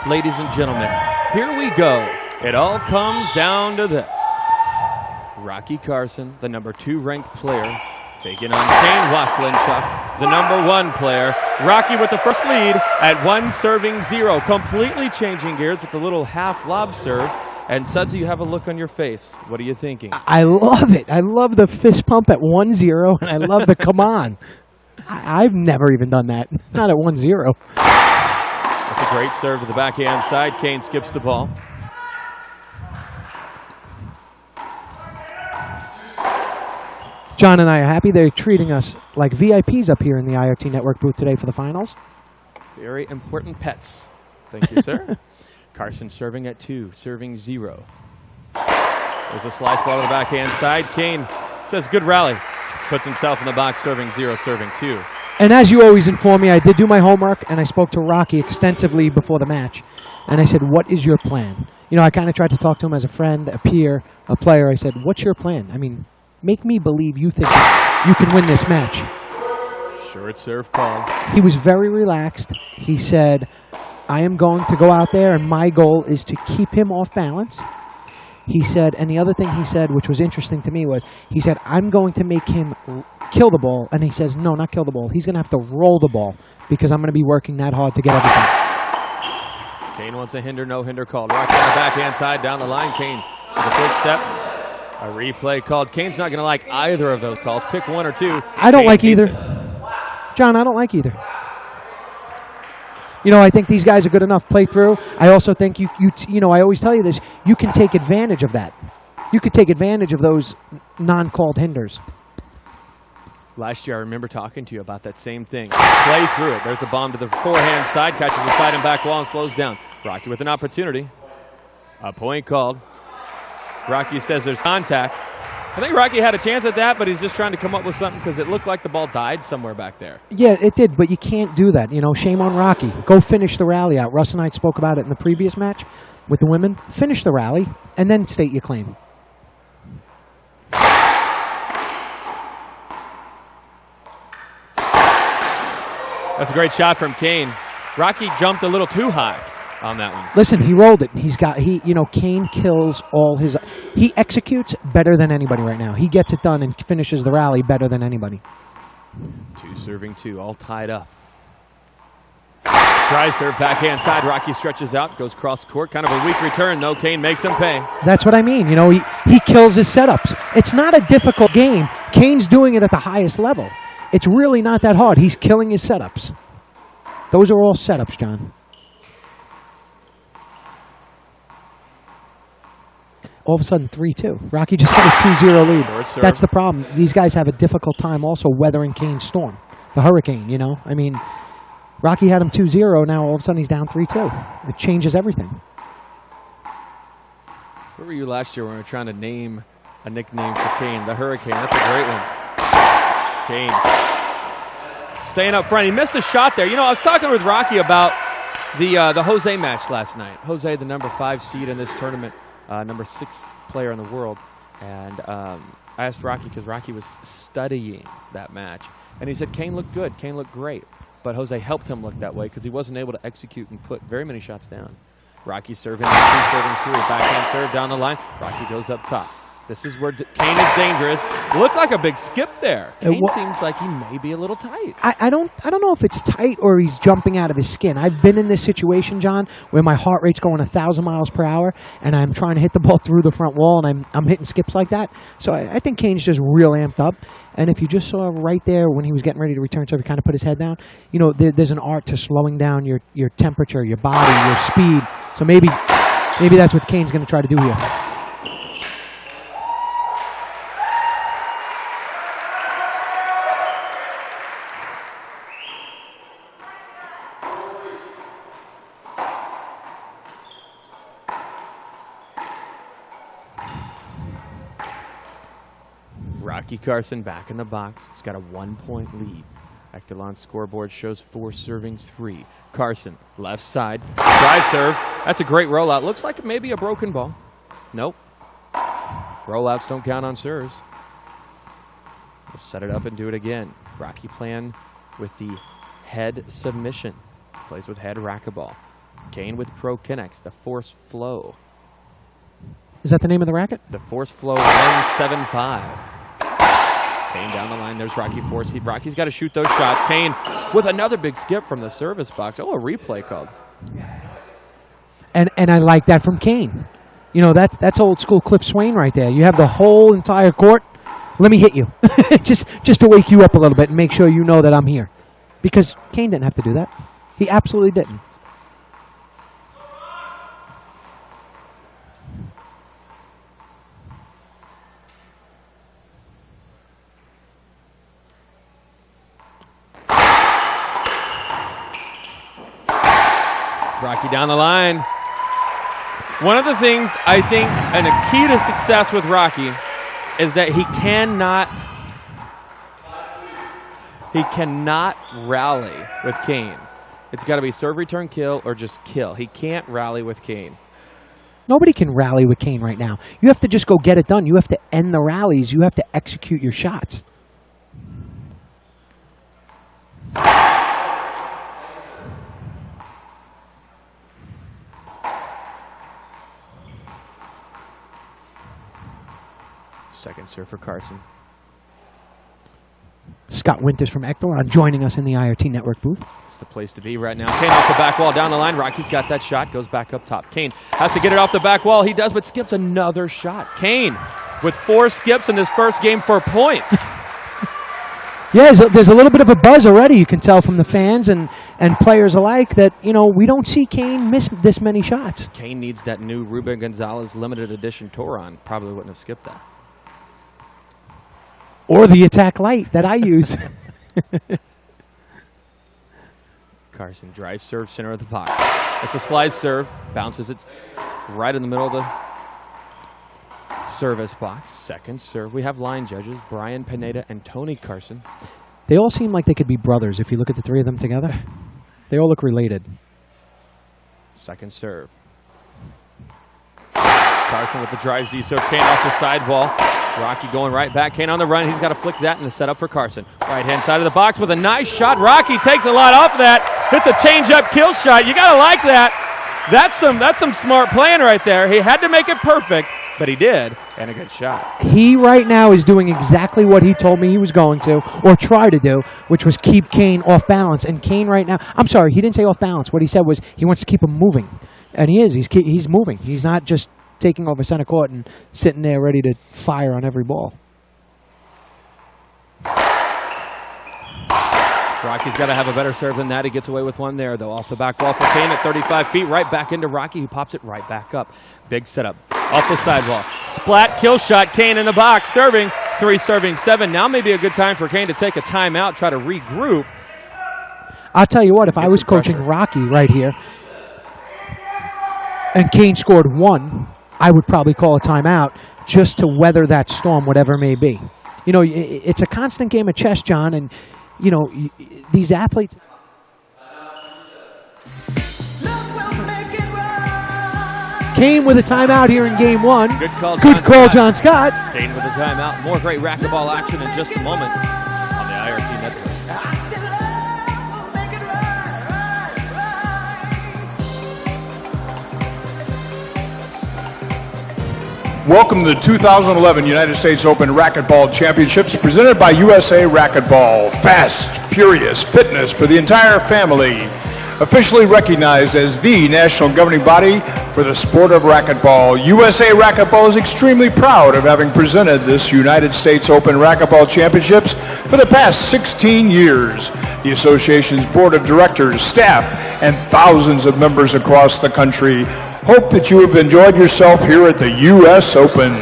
Ladies and gentlemen, here we go. It all comes down to this. Rocky Carson, the #2 ranked player, taking on Kane Waselenchuk, the #1 player. Rocky with the first lead at 1-0, completely changing gears with the little half lob serve. And Sudsy, you have a look on your face. What are you thinking? I love it. I love the fist pump at 1-0, and I love the come on. I've never even done that. Not at 1-0. That's a great serve to the backhand side. Kane skips the ball. John and I are happy they're treating us like VIPs up here in the IoT Network booth today for the finals. Very important pets. Thank you, sir. Carson serving at 2, serving 0. There's a slice ball to the backhand side. Kane says good rally. Puts himself in the box, serving 0, serving 2. And as you always inform me, I did do my homework, and I spoke to Rocky extensively before the match. And I said, what is your plan? You know, I kind of tried to talk to him as a friend, a peer, a player. I said, what's your plan? I mean, make me believe you think you can win this match. Short serve call. He was very relaxed. He said, I am going to go out there, and my goal is to keep him off balance. He said, and the other thing he said, which was interesting to me, was he said, I'm going to make him kill the ball. And he says, no, not kill the ball. He's going to have to roll the ball because I'm going to be working that hard to get everything. Kane wants a hinder, no hinder called. Rocky on the backhand side, down the line. Kane with a big step. A replay called. Kane's not going to like either of those calls. Pick one or two. I don't like either. John, I don't like either. You know, I think these guys are good enough play through. I also think you know, I always tell you this, you can take advantage of that. You could take advantage of those non-called hinders. Last year, I remember talking to you about that same thing. Play through it. There's a bomb to the forehand side, catches the side and back wall and slows down. Rocky with an opportunity. A point called. Rocky says there's contact. I think Rocky had a chance at that, but he's just trying to come up with something because it looked like the ball died somewhere back there. Yeah, it did, but you can't do that. You know, shame on Rocky. Go finish the rally out. Russ and I spoke about it in the previous match with the women. Finish the rally, and then state your claim. That's a great shot from Kane. Rocky jumped a little too high on that one. Listen, he rolled it. You know, Kane kills all his, he executes better than anybody right now. He gets it done and finishes the rally better than anybody. 2 serving 2, all tied up. Try serve, backhand side. Rocky stretches out, goes cross court. Kind of a weak return, though. Kane makes him pay. That's what I mean. You know, he kills his setups. It's not a difficult game. Kane's doing it at the highest level. It's really not that hard. He's killing his setups. Those are all setups, John. All of a sudden, 3-2. Rocky just got a 2-0 lead. That's the problem. These guys have a difficult time also weathering Kane's storm. The hurricane, you know? I mean, Rocky had him 2-0. Now all of a sudden he's down 3-2. It changes everything. Where were you last year when we were trying to name a nickname for Kane? The Hurricane. That's a great one. Kane staying up front. He missed a shot there. You know, I was talking with Rocky about the Jose match last night. Jose, the #5 seed in this tournament. #6 player in the world. And I asked Rocky, because Rocky was studying that match, and he said Kane looked good. Kane looked great. But Jose helped him look that way because he wasn't able to execute and put very many shots down. Rocky serving, serving through. Backhand serve down the line. Rocky goes up top. This is where Kane is dangerous. Looks like a big skip there. Kane seems like he may be a little tight. I don't know if it's tight or he's jumping out of his skin. I've been in this situation, John, where my heart rate's going 1,000 miles per hour, and I'm trying to hit the ball through the front wall, and I'm hitting skips like that. So I think Kane's just real amped up. And if you just saw right there when he was getting ready to return serve, he kind of put his head down. You know, there's an art to slowing down your temperature, your body, your speed. So maybe that's what Kane's going to try to do here. Rocky Carson back in the box. He's got a 1-point lead. Echelon scoreboard shows 4 serving 3. Carson, left side, drive serve. That's a great rollout. Looks like maybe a broken ball. Nope. Rollouts don't count on serves. We'll set it up and do it again. Rocky playing with the head submission. Plays with head racquetball. Kane with Pro Kinex, the Force Flow. Is that the name of the racket? The Force Flow 175. Kane down the line. There's Rocky Force. Rocky's got to shoot those shots. Kane with another big skip from the service box. Oh, a replay called. And I like that from Kane. You know, that's old school Cliff Swain right there. You have the whole entire court. Let me hit you. just to wake you up a little bit and make sure you know that I'm here. Because Kane didn't have to do that. He absolutely didn't. Rocky down the line. One of the things I think, and a key to success with Rocky, is that he cannot rally with Kane. It's got to be serve, return, kill, or just kill. He can't rally with Kane. Nobody can rally with Kane right now. You have to just go get it done. You have to end the rallies. You have to execute your shots. Second serve for Carson. Scott Winters from Echelon joining us in the IRT Network booth. It's the place to be right now. Kane off the back wall, down the line. Rocky's got that shot, goes back up top. Kane has to get it off the back wall. He does, but skips another shot. Kane with 4 skips in his first game for points. Yeah, there's a little bit of a buzz already. You can tell from the fans and players alike that, you know, we don't see Kane miss this many shots. Kane needs that new Ruben Gonzalez limited edition Toron. Probably wouldn't have skipped that. Or the attack light that I use. Carson drive serve, center of the box. It's a slide serve, bounces it right in the middle of the service box. Second serve. We have line judges, Brian Pineda and Tony Carson. They all seem like they could be brothers if you look at the three of them together. They all look related. Second serve. Carson with the drive Z serve. Kane off the sidewall. Rocky going right back. Kane on the run. He's got to flick that in the setup for Carson. Right-hand side of the box with a nice shot. Rocky takes a lot off of that. Hits a change-up kill shot. You got to like that. That's some smart playing right there. He had to make it perfect, but he did, and a good shot. He right now is doing exactly what he told me he was going to, or try to do, which was keep Kane off balance. And Kane right now, I'm sorry, he didn't say off balance. What he said was he wants to keep him moving. And he is. He's moving. He's not just taking over center court and sitting there ready to fire on every ball. Rocky's got to have a better serve than that. He gets away with one there, though. Off the back wall for Kane at 35 feet. Right back into Rocky, who pops it right back up. Big setup. Off the sidewall. Splat kill shot. Kane in the box. Serving. 3 serving 7. Now may be a good time for Kane to take a timeout, try to regroup. I'll tell you what, if I was coaching Rocky right here and Kane scored 1, I would probably call a timeout just to weather that storm, whatever it may be. You know, it's a constant game of chess, John, and, you know, these athletes. Kane with a timeout here in game 1. Good call, John Scott. Kane with a timeout. More great racquetball action in just a moment on the IRT Network. Welcome to the 2011 United States Open Racquetball Championships presented by USA Racquetball. Fast, furious fitness for the entire family. Officially recognized as the national governing body for the sport of racquetball, USA Racquetball is extremely proud of having presented this United States Open Racquetball Championships for the past 16 years. The association's board of directors, staff, and thousands of members across the country hope that you have enjoyed yourself here at the US Open.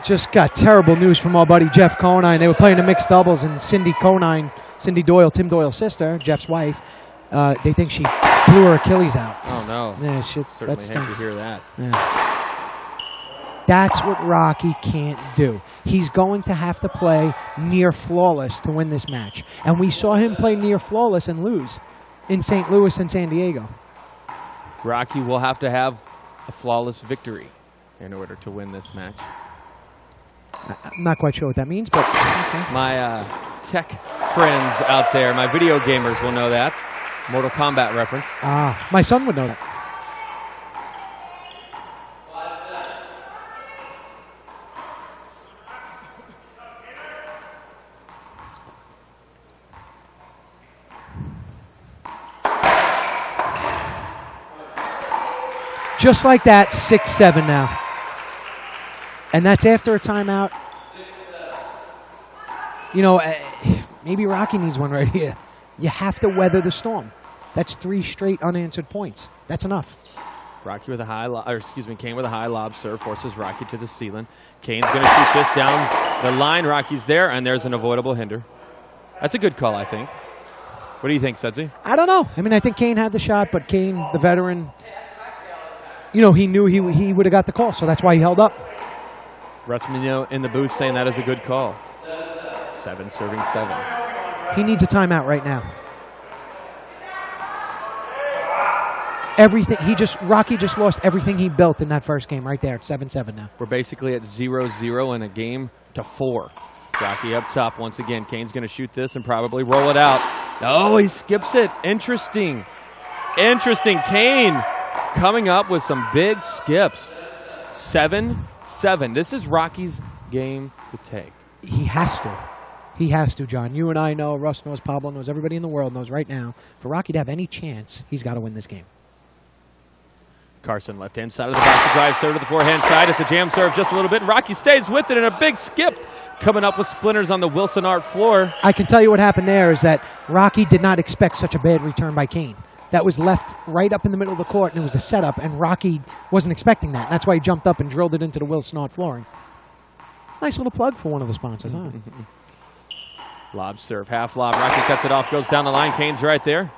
Just got terrible news from our buddy Jeff Conine. They were playing a mixed doubles, and Cindy Conine, Cindy Doyle, Tim Doyle's sister, Jeff's wife, they think she blew her Achilles out. Oh, no. Yeah, shit, Certainly that stinks. hate to hear that. Yeah. That's what Rocky can't do. He's going to have to play near flawless to win this match. And we saw him play near flawless and lose in St. Louis and San Diego. Rocky will have to have a flawless victory in order to win this match. I'm not quite sure what that means, but okay. My tech friends out there, my video gamers will know that. Mortal Kombat reference. My son would know that. Just like that, 6-7 now. And that's after a timeout. You know, maybe Rocky needs one right here. You have to weather the storm. That's 3 straight unanswered points. That's enough. Rocky with a high, Kane with a high lob serve forces Rocky to the ceiling. Kane's going to shoot this down the line. Rocky's there, and there's an avoidable hinder. That's a good call, I think. What do you think, Sudsy? I don't know. I mean, I think Kane had the shot, but Kane, the veteran, you know, he knew he would have got the call, so that's why he held up. Russ Mignot in the booth saying that is a good call. 7 serving 7. He needs a timeout right now. Rocky just lost everything he built in that first game right there at 7-7 now. We're basically at 0-0 in a game to 4. Rocky up top once again. Kane's going to shoot this and probably roll it out. Oh, he skips it. Interesting. Interesting. Kane coming up with some big skips. 7-7. This is Rocky's game to take. He has to. He has to, John. You and I know, Russ knows, Pablo knows, everybody in the world knows right now, for Rocky to have any chance, he's got to win this game. Carson, left-hand side of the box to drive serve to the forehand side. It's a jam serve just a little bit. Rocky stays with it and a big skip coming up with splinters on the Wilson Art floor. I can tell you what happened there is that Rocky did not expect such a bad return by Kane. That was left right up in the middle of the court, and it was a setup, and Rocky wasn't expecting that. And that's why he jumped up and drilled it into the Wilson Art flooring. Nice little plug for one of the sponsors, huh? Lob serve, half lob. Rocky cuts it off, goes down the line. Kane's right there.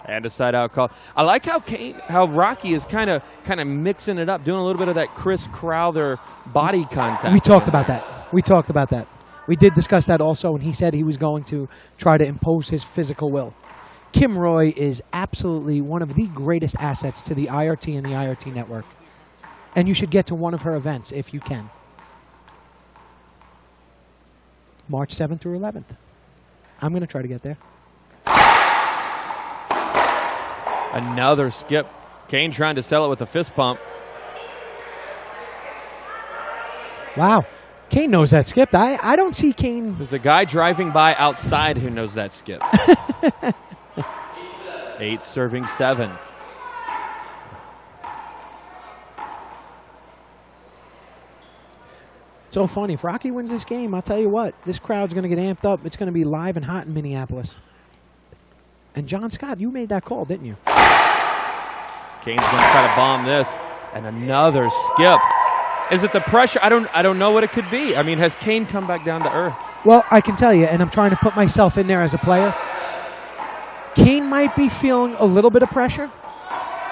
And a side-out call. I like how Rocky is kind of mixing it up, doing a little bit of that Chris Crowther body contact. We talked about that. We talked about that. We did discuss that also, and he said he was going to try to impose his physical will. Kim Roy is absolutely one of the greatest assets to the IRT and the IRT network. And you should get to one of her events if you can. March 7th through 11th. I'm going to try to get there. Another skip. Kane trying to sell it with a fist pump. Wow. Kane knows that skip. I don't see Kane. There's a guy driving by outside who knows that skip. 8 serving 7. So funny. If Rocky wins this game, I'll tell you what. This crowd's going to get amped up. It's going to be live and hot in Minneapolis. And John Scott, you made that call, didn't you? Kane's going to try to bomb this. And another skip. Is it the pressure? I don't know what it could be. I mean, has Kane come back down to earth? Well, I can tell you, and I'm trying to put myself in there as a player. Kane might be feeling a little bit of pressure,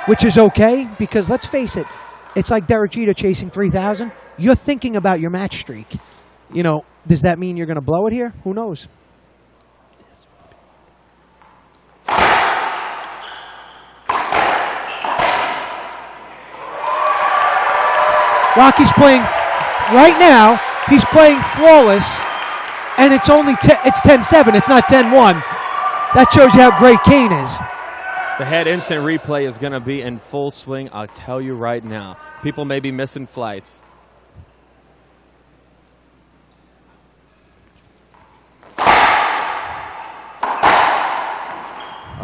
which is okay, because let's face it, it's like Derek Jeter chasing 3,000. You're thinking about your match streak. You know, does that mean you're going to blow it here? Who knows? Rocky's playing right now. He's playing flawless, and it's only it's 10-7. It's not 10-1. That shows you how great Kane is. The head instant replay is going to be in full swing. I'll tell you right now. People may be missing flights.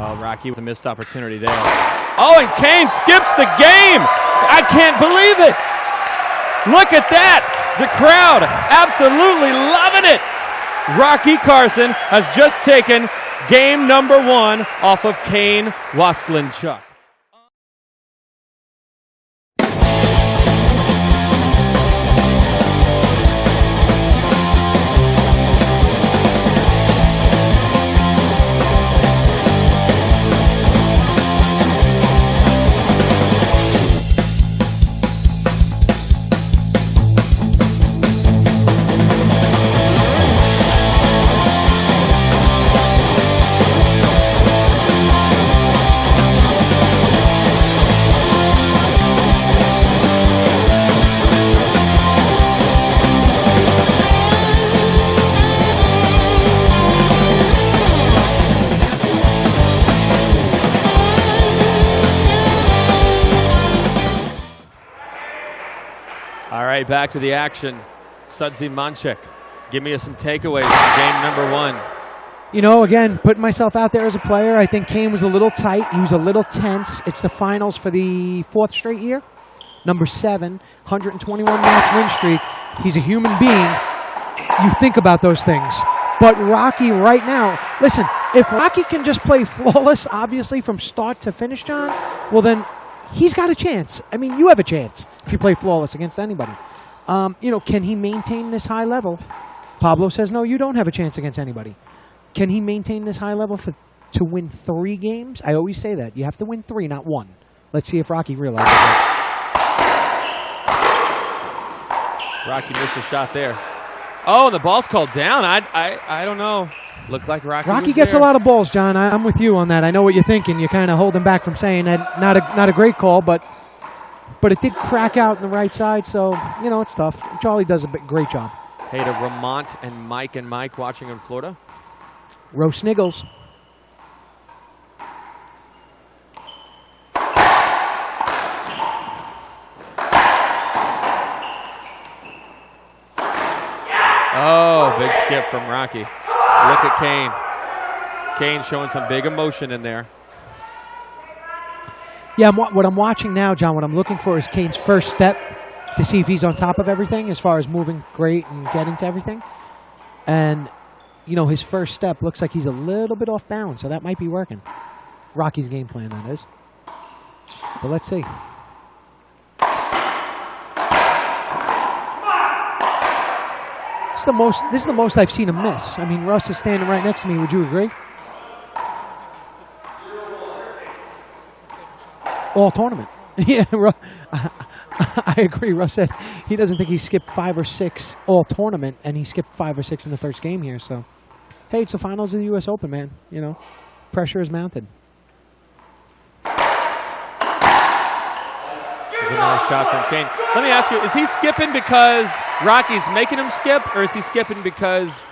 Oh, Rocky with a missed opportunity there. Oh, and Kane skips the game. I can't believe it. Look at that. The crowd absolutely loving it. Rocky Carson has just taken game number 1 off of Kane Waselenchuk. All right, back to the action. Waselenchuk, give me some takeaways from game number 1. You know, again, putting myself out there as a player, I think Kane was a little tight. He was a little tense. It's the finals for the 4th straight year. Number 7, 121-match win streak. He's a human being. You think about those things. But Rocky right now, listen, if Rocky can just play flawless, obviously, from start to finish, John, well then, he's got a chance. I mean, you have a chance if you play flawless against anybody. You know, can he maintain this high level? Pablo says, no, you don't have a chance against anybody. Can he maintain this high level to win 3 games? I always say that. You have to win 3, not 1. Let's see if Rocky realizes that. Rocky missed a shot there. Oh, and the ball's called down. I don't know. Looked like Rocky gets there. a lot of balls, John. I'm with you on that. I know what you're thinking. You're kind of holding back from saying that. Not a great call, but it did crack out on the right side, so, you know, it's tough. Charlie does a great job. Hey to Ramont and Mike watching in Florida. Roe Sniggles. Oh, big skip from Rocky. Look at Kane. Kane showing some big emotion in there. Yeah, what I'm watching now, John, what I'm looking for is Kane's first step to see if he's on top of everything as far as moving great and getting to everything. And, you know, his first step looks like he's a little bit off balance, so that might be working. Rocky's game plan, that is. But let's see. This is the most I've seen him miss. I mean, Russ is standing right next to me. Would you agree? All tournament. Yeah, I agree. Russ said he doesn't think he skipped 5 or 6 all tournament, and he skipped 5 or 6 in the first game here. So, hey, it's the finals of the U.S. Open, man. You know, pressure is mounted. There's another shot from Kane. Let me ask you, is he skipping because Rocky's making him skip, or is he skipping because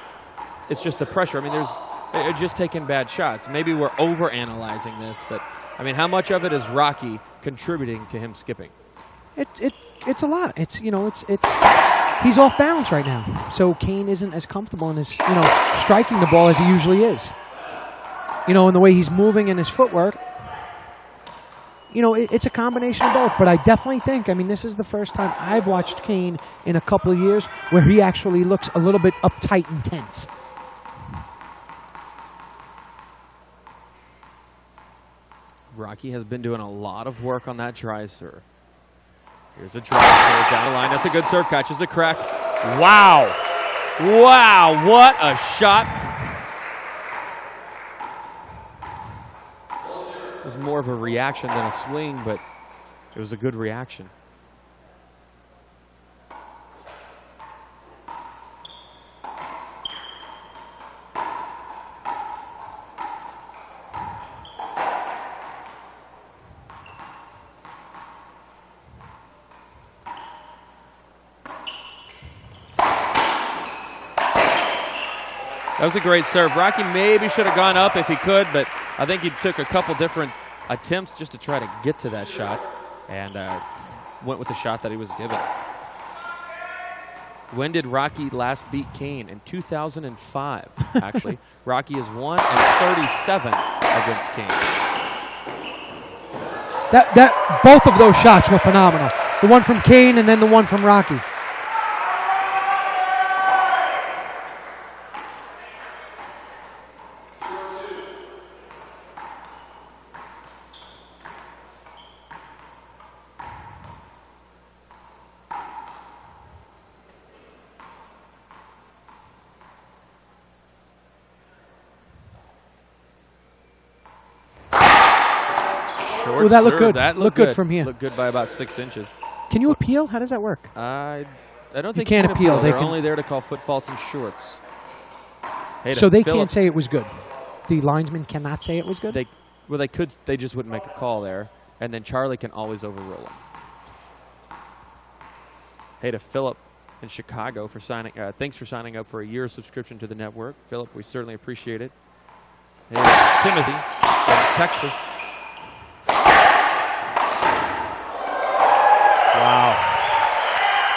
it's just the pressure? I mean, they're just taking bad shots. Maybe we're overanalyzing this, but I mean, how much of it is Rocky contributing to him skipping? It's a lot. It's, you know, he's off balance right now. So Kane isn't as comfortable in his, you know, striking the ball as he usually is. You know, in the way he's moving in his footwork. You know, it's a combination of both, but I definitely think, I mean, this is the first time I've watched Kane in a couple of years where he actually looks a little bit uptight and tense. Rocky has been doing a lot of work on that dry serve. Here's a dry serve down the line. That's a good serve. Catches the crack. Wow. Wow, what a shot. It was more of a reaction than a swing, but it was a good reaction. That was a great serve. Rocky maybe should have gone up if he could, but I think he took a couple different attempts just to try to get to that shot and went with the shot that he was given. When did Rocky last beat Kane? In 2005, actually. Rocky is 1-37 against Kane. Both of those shots were phenomenal. The one from Kane and then the one from Rocky. Well, that looked good. That looked good from here. Looked good by about 6 inches. Can you appeal? How does that work? I don't think you can't appeal. They're only there to call foot faults and shorts. So they can't say it was good. The linesman cannot say it was good. Well, they could. They just wouldn't make a call there, and then Charlie can always overrule them. Hey to Philip in Chicago for signing. Thanks for signing up for a year subscription to the network, Philip. We certainly appreciate it. Hey to Timothy from Texas. Wow.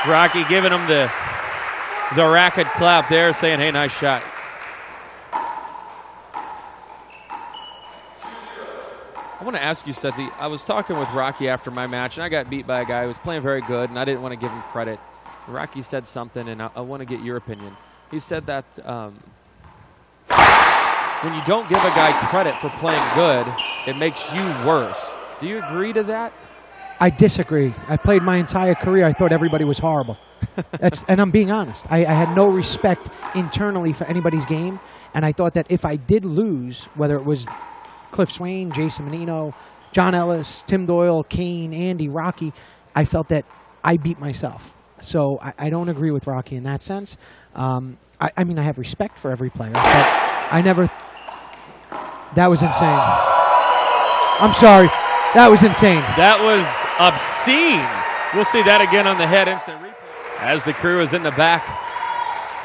Rocky giving him the racket clap there, saying, hey, nice shot. I want to ask you, Sudsy, I was talking with Rocky after my match, and I got beat by a guy who was playing very good, and I didn't want to give him credit. Rocky said something, and I want to get your opinion. He said that when you don't give a guy credit for playing good, it makes you worse. Do you agree to that? I disagree. I played my entire career. I thought everybody was horrible. And I'm being honest. I had no respect internally for anybody's game, and I thought that if I did lose, whether it was Cliff Swain, Jason Menino, John Ellis, Tim Doyle, Kane, Andy, Rocky, I felt that I beat myself. So I don't agree with Rocky in that sense. I mean, I have respect for every player, but I never... That was insane. I'm sorry. That was insane. That was obscene. We'll see that again on the head instant replay. As the crew is in the back,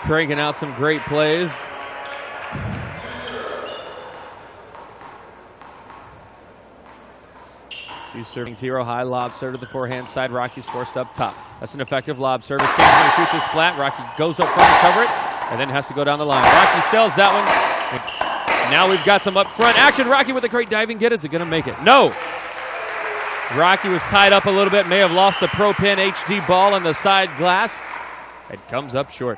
cranking out some great plays. Two serving 0 high lob serve to the forehand side. Rocky's forced up top. That's an effective lob service. Kane's going to shoot this flat. Rocky goes up front to cover it and then has to go down the line. Rocky sells that one. And now we've got some up front action. Rocky with a great diving get. Is it going to make it? No. Rocky was tied up a little bit. May have lost the Pro Pin HD ball on the side glass. It comes up short.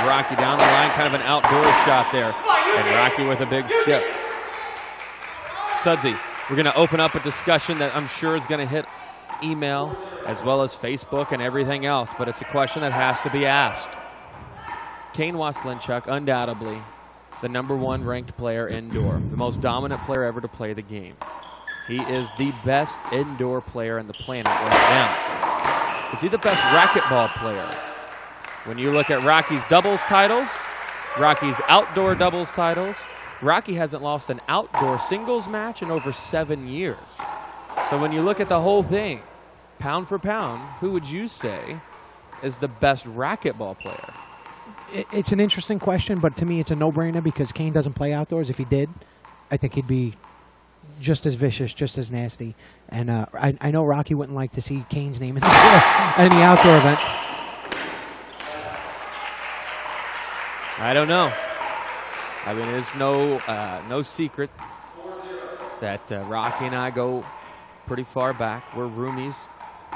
Rocky down the line, kind of an outdoor shot there. And Rocky with a big skip. Sudsy, we're going to open up a discussion that I'm sure is going to hit email as well as Facebook and everything else, but it's a question that has to be asked. Kane Waselenchuk, undoubtedly the #1 ranked player indoor, the most dominant player ever to play the game. He is the best indoor player on the planet right now. Is he the best racquetball player? When you look at Rocky's doubles titles, Rocky's outdoor doubles titles, Rocky hasn't lost an outdoor singles match in over 7 years. So when you look at the whole thing, pound for pound, who would you say is the best racquetball player? It's an interesting question, but to me it's a no-brainer because Kane doesn't play outdoors. If he did, I think he'd be just as vicious, just as nasty. And I know Rocky wouldn't like to see Kane's name in any outdoor event. I don't know. I mean, it's no secret that Rocky and I go pretty far back. We're roomies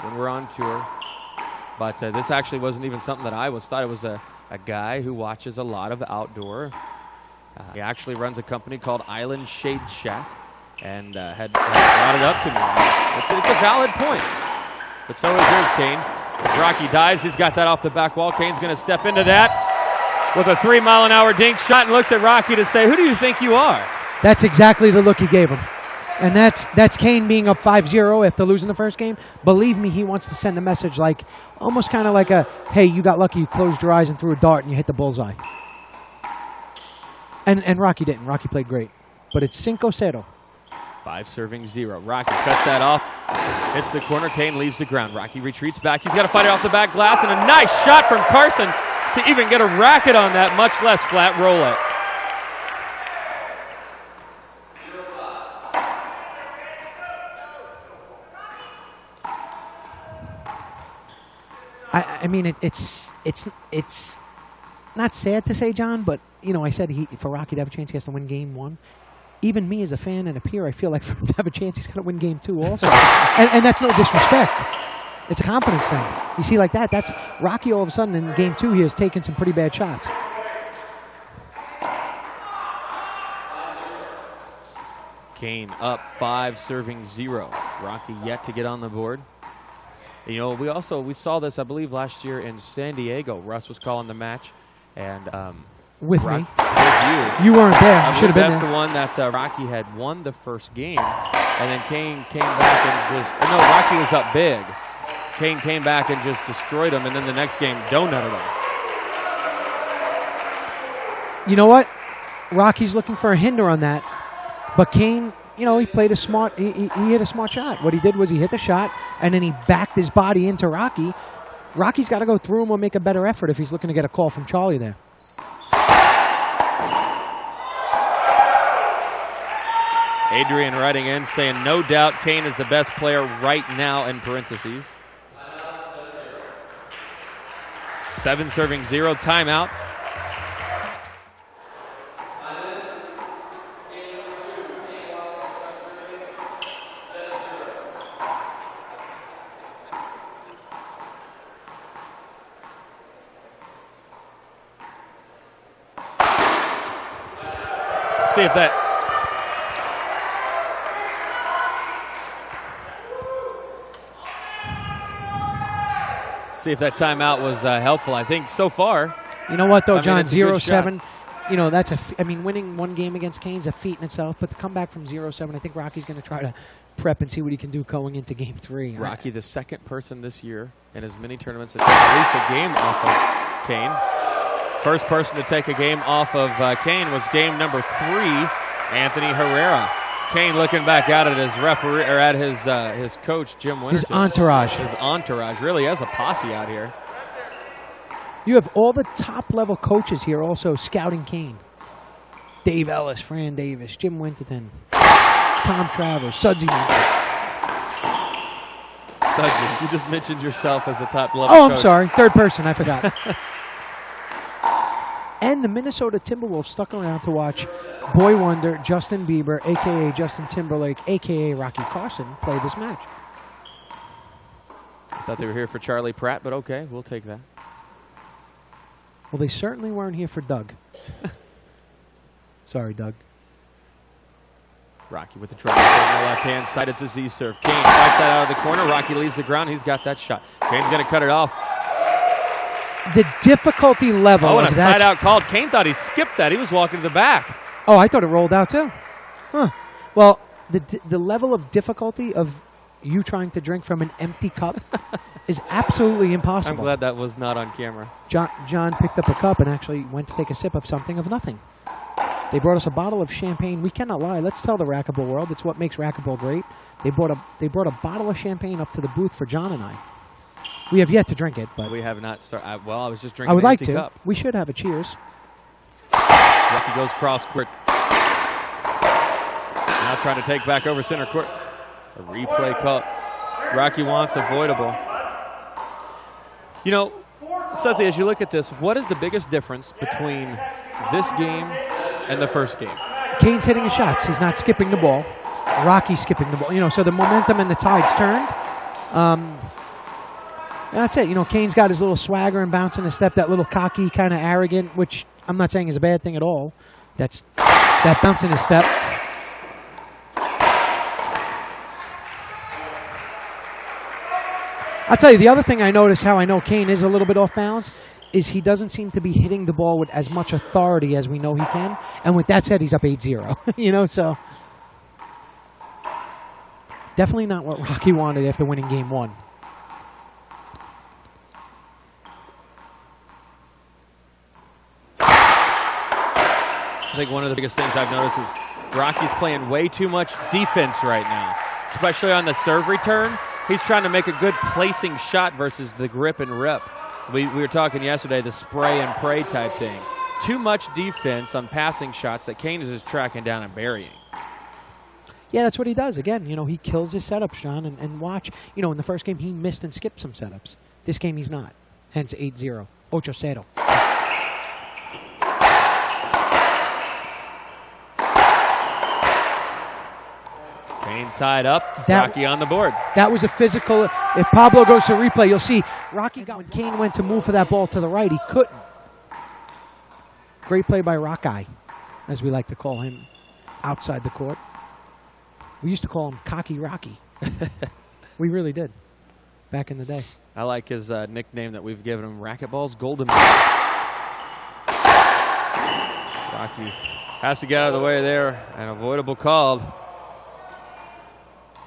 when we're on tour. But this actually wasn't even something that I thought. It was a guy who watches a lot of outdoor. He actually runs a company called Island Shade Shack and had brought it up to me. It's a valid point. But so is yours, Kane. If Rocky dives, he's got that off the back wall. Kane's going to step into that with a 3-mile-an-hour dink shot and looks at Rocky to say, who do you think you are? That's exactly the look he gave him. And that's Kane being up 5-0 after losing the first game. Believe me, he wants to send a message like, almost kind of like a, hey, you got lucky, you closed your eyes and threw a dart and you hit the bullseye. And Rocky didn't. Rocky played great. But it's 5-0. 5 serving 0. Rocky cuts that off. Hits the corner. Kane leaves the ground. Rocky retreats back. He's got to fight it off the back glass. And a nice shot from Carson to even get a racket on that, much less flat roll it. I mean, it's not sad to say, John, but, you know, I said for Rocky to have a chance, he has to win game 1. Even me as a fan and a peer, I feel like for him to have a chance, he's got to win game 2 also. and that's no disrespect. It's a confidence thing. You see, like that's Rocky all of a sudden in game 2, he has taken some pretty bad shots. Kane up 5 serving 0. Rocky yet to get on the board. You know, we saw this, I believe, last year in San Diego. Russ was calling the match, and with me, with you weren't there. Should have been there. That's there. the one that Rocky had won the first game, and then Kane came back and just. No, Rocky was up big. Kane came back and just destroyed him, and then the next game donutted him. You know what? Rocky's looking for a hinder on that, but Kane you know, he played a smart, he hit a smart shot. What he did was he hit the shot, and then he backed his body into Rocky. Rocky's got to go through him or make a better effort if he's looking to get a call from Charlie there. Adrian writing in saying, no doubt Kane is the best player right now, in parentheses. 7 serving 0, timeout. See if that timeout was helpful. I think so far. You know what, though, John? It's a good 0-7. You know, that's I mean, winning one game against Kane's a feat in itself, but to come back from 0-7, I think Rocky's going to try to prep and see what he can do going into Game 3. Rocky, the second person this year in as many tournaments to take at least a game off of Kane. First person to take a game off of Kane was game number 3, Anthony Herrera. Kane looking back out at his referee or at his coach Jim Winterton. His entourage. His entourage really has a posse out here. You have all the top-level coaches here also scouting Kane. Dave Ellis, Fran Davis, Jim Winterton, Tom Travers, Sudsy. Sudsy, you just mentioned yourself as a top-level coach. I'm sorry. Third person, I forgot. And the Minnesota Timberwolves stuck around to watch Boy Wonder, Justin Bieber, a.k.a. Justin Timberlake, a.k.a. Rocky Carson, play this match. I thought they were here for Charlie Pratt, but okay, we'll take that. Well, they certainly weren't here for Doug. Sorry, Doug. Rocky with the drive on the left-hand side. It's a Z serve. Kane fights that out of the corner. Rocky leaves the ground. He's got that shot. Kane's going to cut it off. The difficulty level. Oh, and a side-out called. Kane thought he skipped that. He was walking to the back. Oh, I thought it rolled out too. Huh. Well, the level of difficulty of you trying to drink from an empty cup is absolutely impossible. I'm glad that was not on camera. John picked up a cup and actually went to take a sip of something of nothing. They brought us a bottle of champagne. We cannot lie. Let's tell the racquetball world. It's what makes racquetball great. They brought a bottle of champagne up to the booth for John and I. We have yet to drink it, but we have not started. Well, I was just drinking. I would like empty to. Cup. We should have a cheers. Rocky goes cross court. Now trying to take back over center court. A replay call. Rocky wants avoidable. You know, Sudsy, as you look at this, what is the biggest difference between this game and the first game? Kane's hitting his shots. He's not skipping the ball. Rocky's skipping the ball. You know, so the momentum and the tide's turned. That's it. You know, Kane's got his little swagger and bouncing his step, that little cocky, kind of arrogant, which I'm not saying is a bad thing at all. That's that bouncing his step. I'll tell you, the other thing I noticed, how I know Kane is a little bit off balance, is he doesn't seem to be hitting the ball with as much authority as we know he can. And with that said, he's up 8-0. You know, so definitely not what Rocky wanted after winning game 1. I think one of the biggest things I've noticed is Rocky's playing way too much defense right now, especially on the serve return. He's trying to make a good placing shot versus the grip and rip. We were talking yesterday, the spray and pray type thing. Too much defense on passing shots that Kane is just tracking down and burying. Yeah, that's what he does. Again, you know, he kills his setups, John, and watch. You know, in the first game, he missed and skipped some setups. This game, he's not. Hence 8-0. 8-0. Kane tied up. Rocky on the board. That was a physical. If Pablo goes to replay, you'll see Rocky got, when Kane went to move for that ball to the right, he couldn't. Great play by Rocky, as we like to call him outside the court. We used to call him Cocky Rocky. We really did back in the day. I like his nickname that we've given him, Racquetball's Golden Boy. Rocky has to get out of the way there. An avoidable called.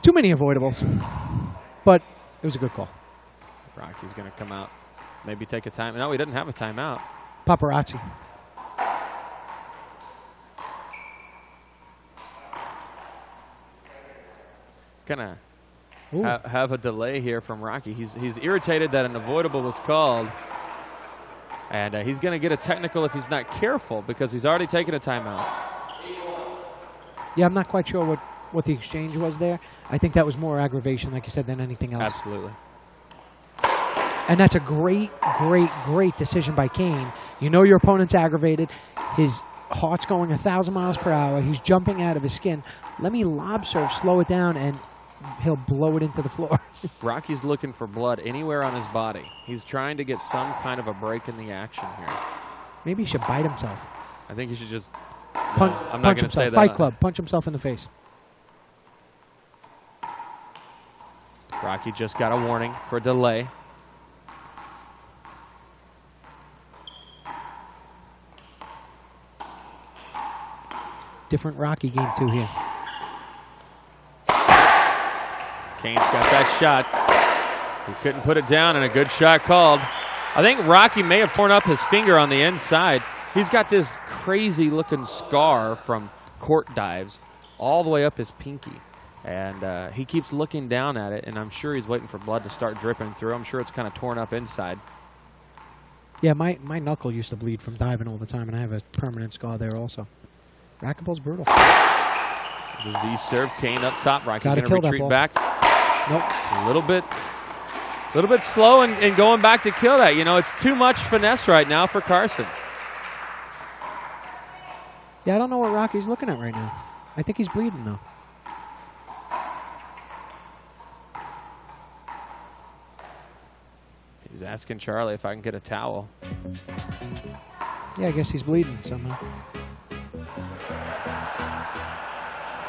Too many avoidables, but it was a good call. Rocky's going to come out, maybe take a time. No, he didn't have a timeout. Paparazzi. going to have a delay here from Rocky. He's irritated that an avoidable was called. And he's going to get a technical if he's not careful because he's already taken a timeout. Yeah, I'm not quite sure what the exchange was there. I think that was more aggravation, like you said, than anything else. Absolutely. And that's a great, great, great decision by Kane. You know your opponent's aggravated. His heart's going 1,000 miles per hour. He's jumping out of his skin. Let me lob serve, slow it down, and he'll blow it into the floor. Rocky's looking for blood anywhere on his body. He's trying to get some kind of a break in the action here. Maybe he should bite himself. I think he should just... Punch, no, I'm not going to say that. Fight Club. Punch himself in the face. Rocky just got a warning for a delay. Different Rocky game 2 here. Kane's got that shot. He couldn't put it down, and a good shot called. I think Rocky may have torn up his finger on the inside. He's got this crazy-looking scar from court dives all the way up his pinky. And he keeps looking down at it, and I'm sure he's waiting for blood to start dripping through. I'm sure it's kind of torn up inside. Yeah, my knuckle used to bleed from diving all the time, and I have a permanent scar there also. Racquetball's brutal. The Z serve, Kane up top. Rocky's going to retreat back. Nope. A little bit slow and going back to kill that. You know, it's too much finesse right now for Carson. Yeah, I don't know what Rocky's looking at right now. I think he's bleeding, though. He's asking Charlie if I can get a towel. Yeah, I guess he's bleeding somehow.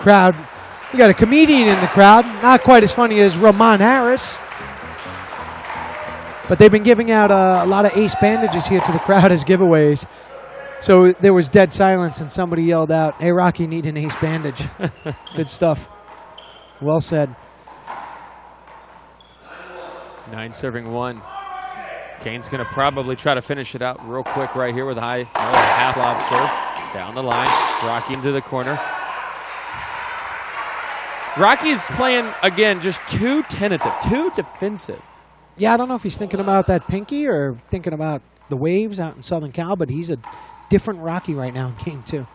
Crowd. We got a comedian in the crowd. Not quite as funny as Ramon Harris. But they've been giving out a lot of ace bandages here to the crowd as giveaways. So there was dead silence and somebody yelled out, "Hey, Rocky, need an ace bandage." Good stuff. Well said. 9 serving 1. Kane's going to probably try to finish it out real quick right here with a high half lob serve. Down the line. Rocky into the corner. Rocky's playing, again, just too tentative, too defensive. Yeah, I don't know if he's thinking about that pinky or thinking about the waves out in Southern Cal, but he's a different Rocky right now in Game 2.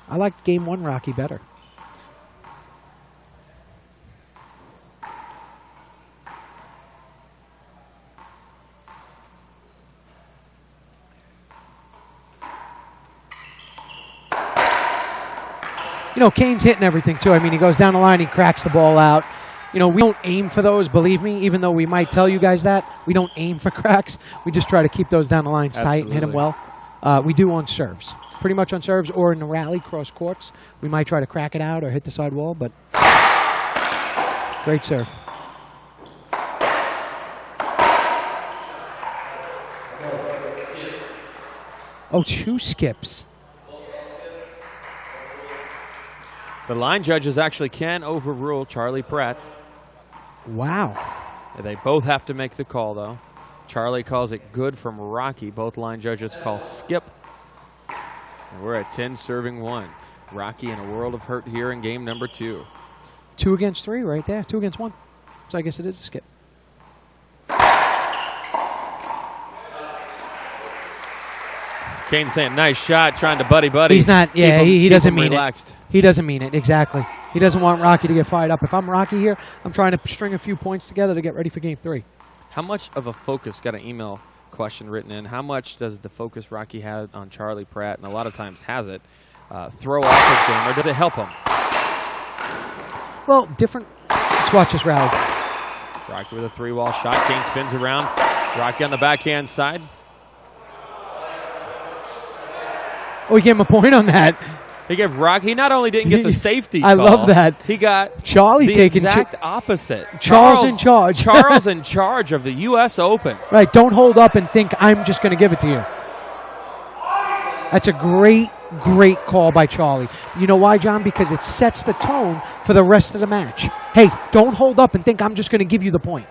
I like Game 1 Rocky better. You know, Kane's hitting everything, too. I mean, he goes down the line, he cracks the ball out. You know, we don't aim for those, believe me, even though we might tell you guys that. We don't aim for cracks. We just try to keep those down the lines tight and hit them well. We do on serves. Pretty much on serves or in the rally, cross courts. We might try to crack it out or hit the side wall, but great serve. Oh, 2 skips. The line judges actually can overrule Charlie Pratt. Wow. They both have to make the call, though. Charlie calls it good from Rocky. Both line judges call skip. And we're at 10 serving 1. Rocky in a world of hurt here in game number 2. 2 against 3 right there. 2 against 1. So I guess it is a skip. Kane saying, nice shot, trying to buddy. He's not, yeah, he doesn't mean relaxed. it. He doesn't mean it, exactly. He doesn't want Rocky to get fired up. If I'm Rocky here, I'm trying to string a few points together to get ready for Game 3. How much of a focus, got an email question written in, how much does the focus Rocky have on Charlie Pratt, and a lot of times has it, throw off his game, or does it help him? Well, different. Let's watch this rally. Rocky with a 3-wall shot. Kane spins around. Rocky on the backhand side. Oh, he gave him a point on that. He gave Rocky. He not only didn't get the safety call, I love that. He got Charlie the taking exact opposite. Charles in charge. Charles in charge of the U.S. Open. Right. Don't hold up and think I'm just going to give it to you. That's a great, great call by Charlie. You know why, John? Because it sets the tone for the rest of the match. Hey, don't hold up and think I'm just going to give you the point.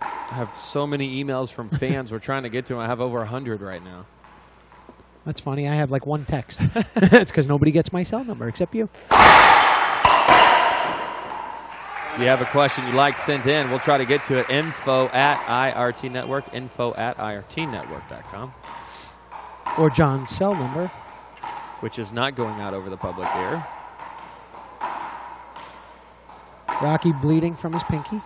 I have have so many emails from fans we're trying to get to. I have over 100 right now. That's funny. I have like one text. It's because nobody gets my cell number except you. If you have a question you'd like sent in, we'll try to get to it. info@IRTnetwork, info@IRTnetwork.com. Or John's cell number, which is not going out over the public ear. Rocky bleeding from his pinky.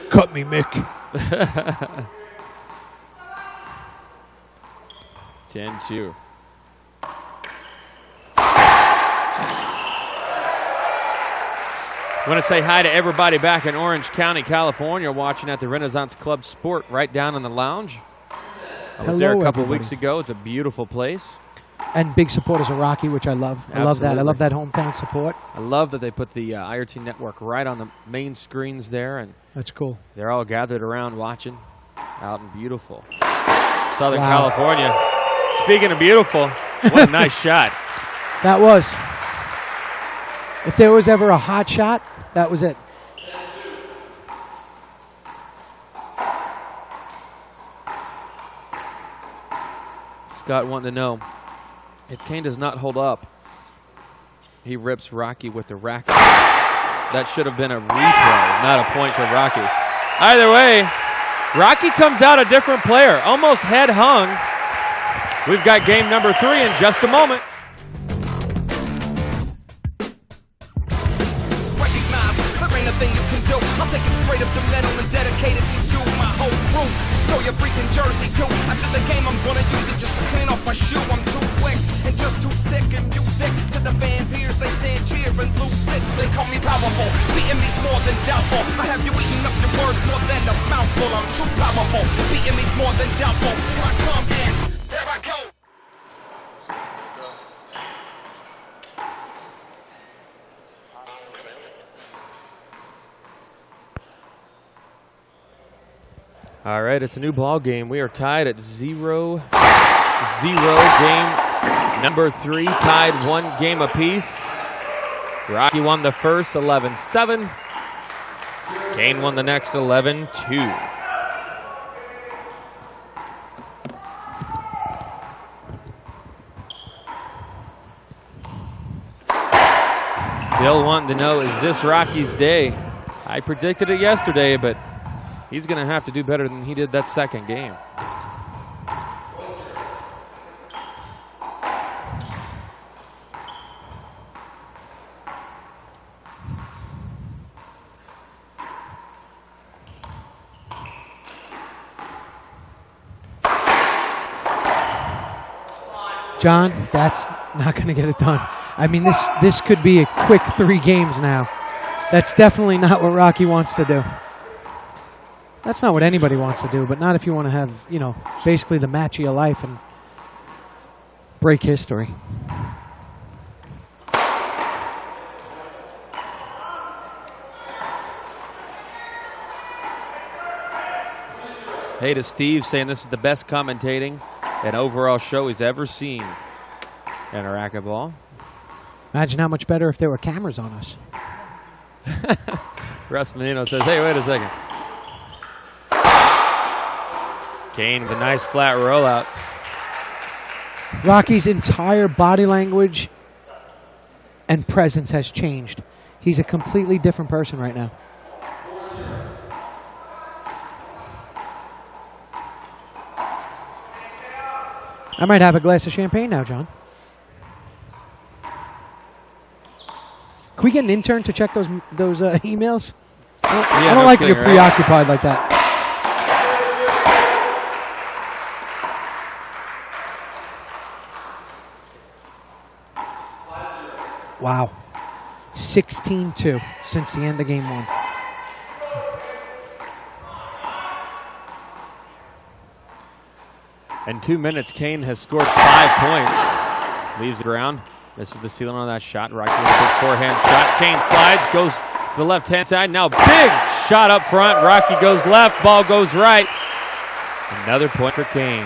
Cut me, Mick. 10-2. I want to say hi to everybody back in Orange County, California, watching at the Renaissance Club Sport right down in the lounge. I was there a couple of weeks ago. It's a beautiful place. And big supporters of Rocky, which I love. I love that. I love that hometown support. I love that they put the IRT network right on the main screens there. And that's cool. They're all gathered around watching out in beautiful Southern California. Speaking of beautiful, what a nice shot. That was. If there was ever a hot shot, that was it. Scott wanting to know, if Kane does not hold up, he rips Rocky with the racket. That should have been a replay, not a point to Rocky. Either way, Rocky comes out a different player, almost head hung. We've got game number 3 in just a moment. I'll take it straight up the middle and dedicate it to you, my whole crew. Stole your freaking jersey too. After the game, I'm gonna use it just to clean off my shoe. I'm too quick and just too sick and music to the fans' ears. They stand cheering, lose six. They call me powerful. Beating me's more than doubtful. I have you eating up your words more than a mouthful. I'm too powerful. Beating me's more than doubtful. Here I come and there I go. All right, it's a new ball game. We are tied at 0-0. Game number 3, tied 1 game apiece. Rocky won the first 11-7. Kane won the next 11-2. Bill wanting to know, is this Rocky's day? I predicted it yesterday, but he's going to have to do better than he did that second game. John, that's not going to get it done. I mean, this could be a quick 3 games now. That's definitely not what Rocky wants to do. That's not what anybody wants to do, but not if you want to have, you know, basically the match of your life and break history. Hey to Steve, saying this is the best commentating and overall show he's ever seen in a racquetball. Imagine how much better if there were cameras on us. Russ Menino says, hey, wait a second. Kane with a nice flat rollout. Rocky's entire body language and presence has changed. He's a completely different person right now. I might have a glass of champagne now, John. Can we get an intern to check those emails? I don't like that you're preoccupied like that. Wow. 16-2 since the end of game 1. In 2 minutes, Kane has scored 5 points. Leaves the ground. Misses the ceiling on that shot. Rocky with a big forehand shot. Kane slides, goes to the left-hand side. Now big shot up front. Rocky goes left, ball goes right. Another point for Kane.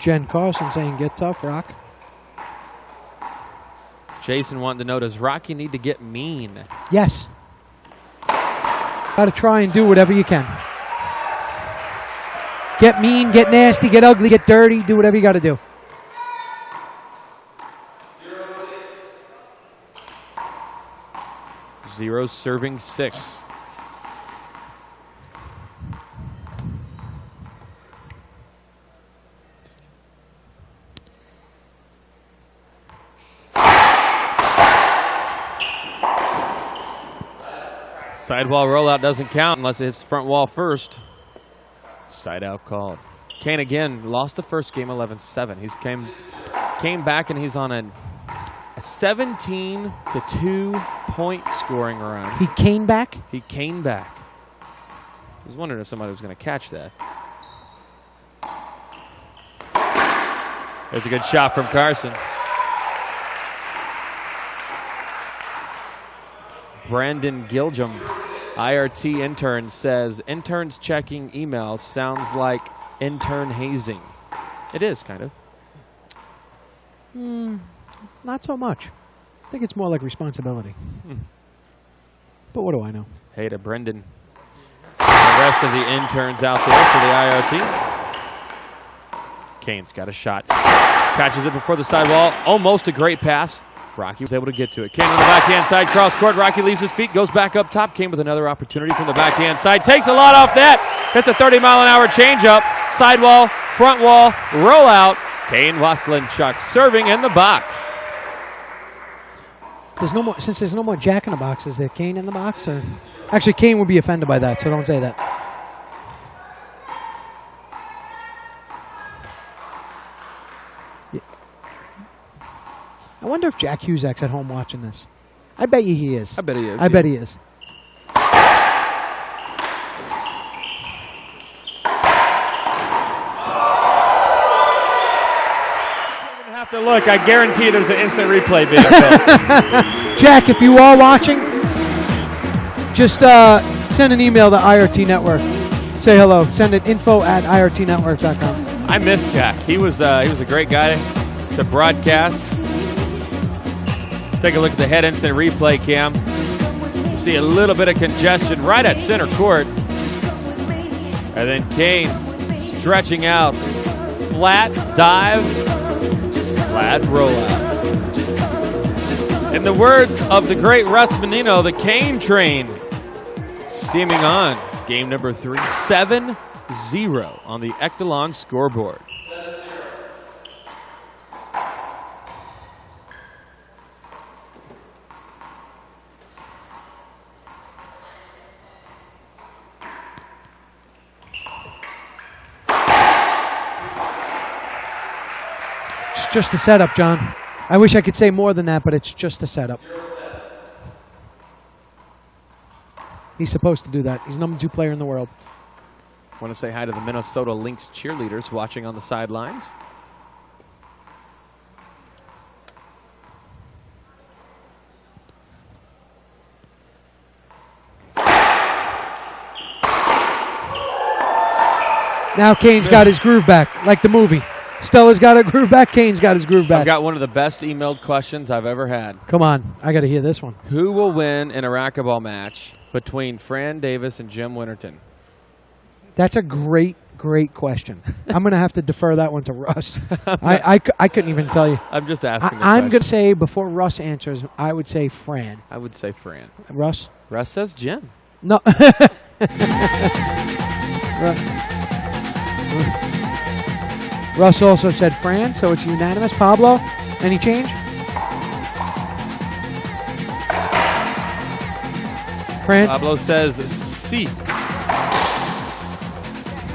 Jen Carson saying, get tough, Rock. Jason wanting to know, does Rocky need to get mean? Yes. Got to try and do whatever you can. Get mean, get nasty, get ugly, get dirty. Do whatever you got to do. 0 serving 6. Sidewall rollout doesn't count unless it hits the front wall first. Side out called. Kane again lost the first game 11-7. He's came back and he's on a 17-2 point scoring run. He came back? He came back. I was wondering if somebody was going to catch that. There's a good shot from Carson. Brandon Gilgum, IRT intern, says, interns checking emails sounds like intern hazing. It is, kind of. Not so much. I think it's more like responsibility. But what do I know? Hey to Brendan. The rest of the interns out there for the IRT. Kane's got a shot. Catches it before the sidewall. Almost a great pass. Rocky was able to get to it. Kane on the backhand side, cross court. Rocky leaves his feet, goes back up top. Kane with another opportunity from the backhand side. Takes a lot off that. Hits a 30-mile-an-hour changeup. Sidewall, front wall, rollout. Kane Waselenchuk serving in the box. There's no more, since there's no more Jack in the box, is there Kane in the box? Or? Actually, Kane would be offended by that, so don't say that. I wonder if Jack Husak's at home watching this. I bet you he is. I bet he is. I bet he is. Have to look. I guarantee there's an instant replay being built. Jack, if you are watching, just send an email to IRT Network. Say hello. Send it info@irtnetwork.com. I miss Jack. He was a great guy to broadcast. Take a look at the head instant replay cam. You see a little bit of congestion right at center court. And then Kane stretching out. Flat dive. Flat rollout. In the words of the great Russ Menino, the Kane train steaming on. Game number 3, 7-0 on the Echelon scoreboard. It's just a setup, John. I wish I could say more than that, but it's just a setup. He's supposed to do that. He's number 2 player in the world. Want to say hi to the Minnesota Lynx cheerleaders watching on the sidelines. Now Kane's got his groove back, like the movie. Stella's got a groove back. Kane's got his groove back. I've got one of the best emailed questions I've ever had. Come on. I got to hear this one. Who will win in a racquetball match between Fran Davis and Jim Winterton? That's a great, great question. I'm going to have to defer that one to Russ. I couldn't even tell you. I'm just asking. I'm going to say, before Russ answers, I would say Fran. I would say Fran. Russ? Russ says Jim. No. Russ also said Fran, so it's unanimous. Pablo, any change? Fran? Pablo says C.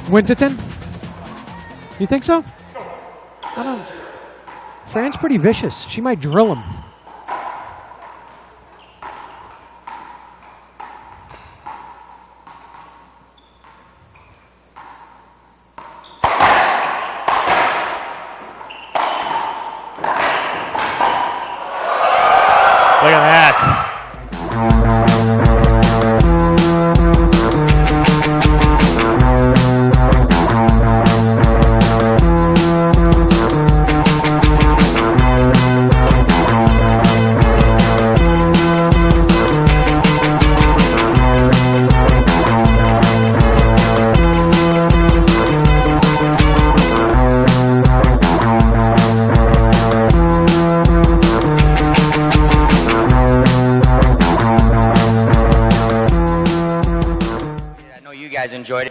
Winterton? You think so? I don't. Fran's pretty vicious. She might drill him. Look at that.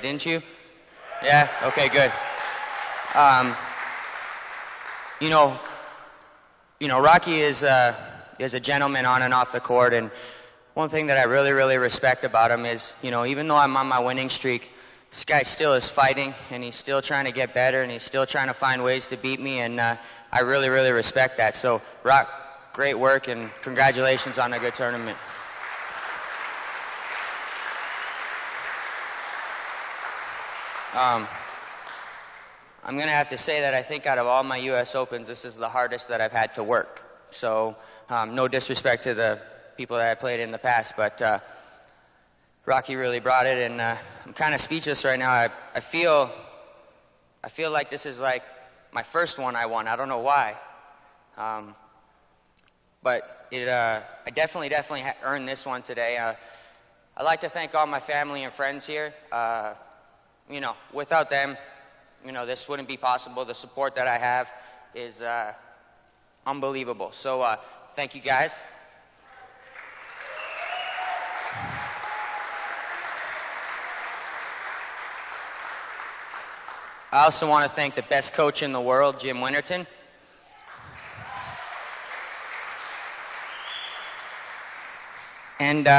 didn't you? Yeah? Okay, good. You know, Rocky is a gentleman on and off the court, and one thing that I really, really respect about him is, you know, even though I'm on my winning streak, this guy still is fighting, and he's still trying to get better, and he's still trying to find ways to beat me, and I really, really respect that. So, Rock, great work, and congratulations on a good tournament. I'm going to have to say that I think out of all my U.S. Opens, this is the hardest that I've had to work. So, no disrespect to the people that I played in the past, but Rocky really brought it, and I'm kind of speechless right now. I feel like this is like my first one I won. I don't know why. But I definitely earned this one today. I'd like to thank all my family and friends here. You know, without them, you know, this wouldn't be possible. The support that I have is unbelievable. So thank you, guys. I also want to thank the best coach in the world, Jim Winterton. And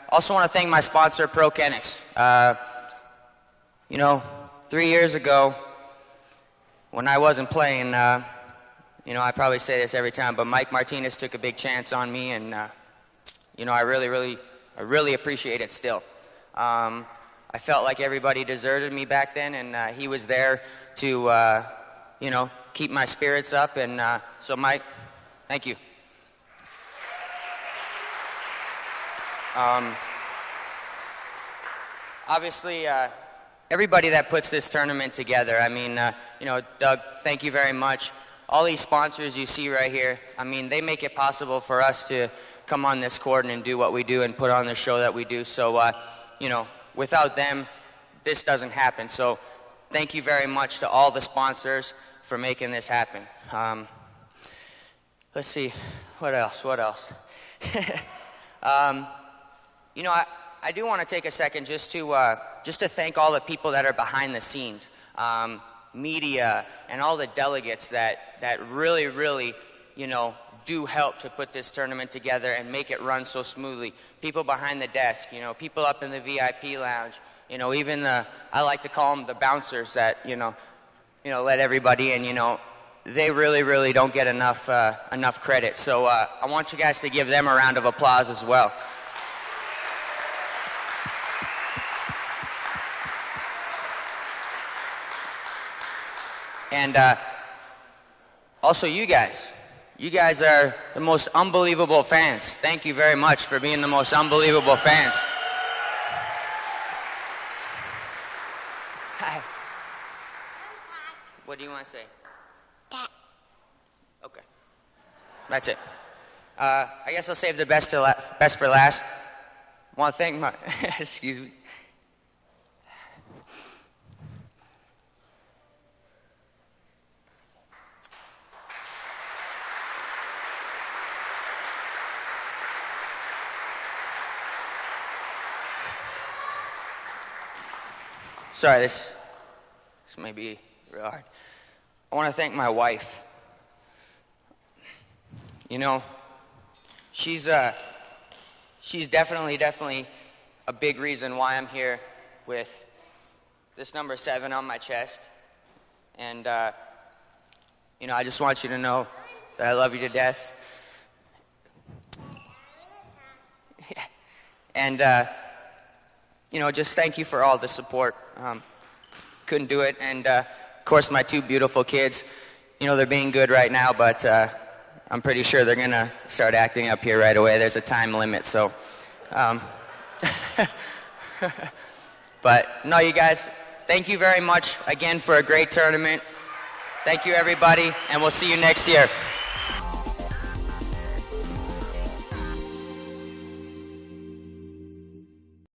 also want to thank my sponsor, Pro Kenix. You know, 3 years ago, when I wasn't playing, you know, I probably say this every time, but Mike Martinez took a big chance on me, and, you know, I really appreciate it still. I felt like everybody deserted me back then, and he was there to, you know, keep my spirits up, and so Mike, thank you. Obviously, everybody that puts this tournament together, I mean, you know, Doug, thank you very much. All these sponsors you see right here, I mean, they make it possible for us to come on this court and do what we do and put on the show that we do. So, you know, without them, this doesn't happen. So thank you very much to all the sponsors for making this happen. Let's see, what else? You know, I do want to take a second just to thank all the people that are behind the scenes, media and all the delegates that really, you know, do help to put this tournament together and make it run so smoothly. People behind the desk, you know, people up in the VIP lounge, you know, even I like to call them the bouncers that, you know, let everybody in, you know. They really don't get enough credit. So I want you guys to give them a round of applause as well. And also you guys are the most unbelievable fans. Thank you very much for being the most unbelievable fans. Hi. What do you want to say? Okay. That's it. I guess I'll save the best for last. I want to thank my, excuse me. Sorry, this may be real hard. I want to thank my wife. You know, she's definitely a big reason why I'm here with this number 7 on my chest. And, you know, I just want you to know that I love you to death. And, you know, just thank you for all the support. Couldn't do it. And, of course, my 2 beautiful kids, you know, they're being good right now, but I'm pretty sure they're going to start acting up here right away. There's a time limit, so. But, no, you guys, thank you very much again for a great tournament. Thank you, everybody, and we'll see you next year.